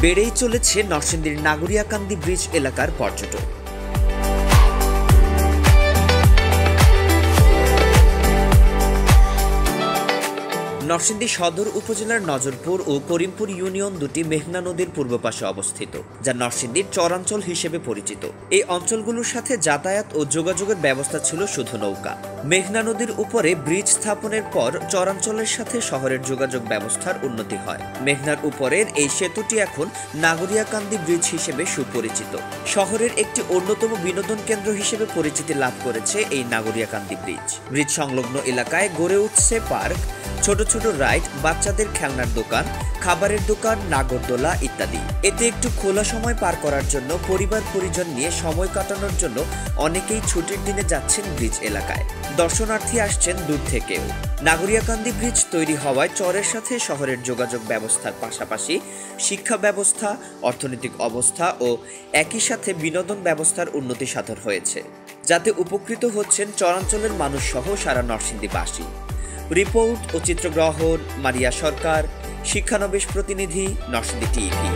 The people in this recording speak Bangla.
বেড়েই চলেছে নরসিংদীর নাগরিয়াকান্দি ব্রিজ এলাকার পর্যটন। নরসিংদী সদর উপজেলার নজরপুর ও করিমপুর ইউনিয়ন দুটি মেঘনা নদীর পূর্ব পাশে অবস্থিত, যা নরসিংদীর চরাঞ্চল হিসেবে পরিচিত। এই অঞ্চলগুলোর সাথে যাতায়াত ও যোগাযোগের ব্যবস্থা ছিল শুধু নৌকা। মেঘনা নদীর উপরে ব্রিজ স্থাপনের পর চরাঞ্চলের সাথে শহরের যোগাযোগ ব্যবস্থার উন্নতি হয়। মেঘনার উপরের এই সেতুটি এখন নাগরিয়াকান্দি ব্রিজ হিসেবে সুপরিচিত। শহরের একটি অন্যতম বিনোদন কেন্দ্র হিসেবে পরিচিতি লাভ করেছে এই নাগরিয়াকান্দি ব্রিজ। ব্রিজ সংলগ্ন এলাকায় গড়ে উঠছে পার্ক, ছোট ছোট রাইড, বাচ্চাদের খেলনার দোকান, খাবারের দোকান, নাগরদোলা ইত্যাদি। এতে একটু খোলা সময় পার করার জন্য পরিবার পরিজন নিয়ে সময় কাটানোর জন্য অনেকেই ছুটির দিনে যাচ্ছেন ব্রিজ এলাকায়। দর্শনার্থী আসছেন দূর থেকেও। নাগরিয়াকান্দি ব্রিজ তৈরি হওয়ায় চরের সাথে শহরের যোগাযোগ ব্যবস্থার পাশাপাশি শিক্ষা ব্যবস্থা, অর্থনৈতিক অবস্থা ও একই সাথে বিনোদন ব্যবস্থার উন্নতি সাধন হয়েছে, যাতে উপকৃত হচ্ছেন চরাঞ্চলের মানুষ সহ সারা নরসিংদীবাসী। রিপোর্ট ও চিত্রগ্রহণ মারিয়া সরকার, শিক্ষানবিশ প্রতিনিধি, নরসিংদী টিভি।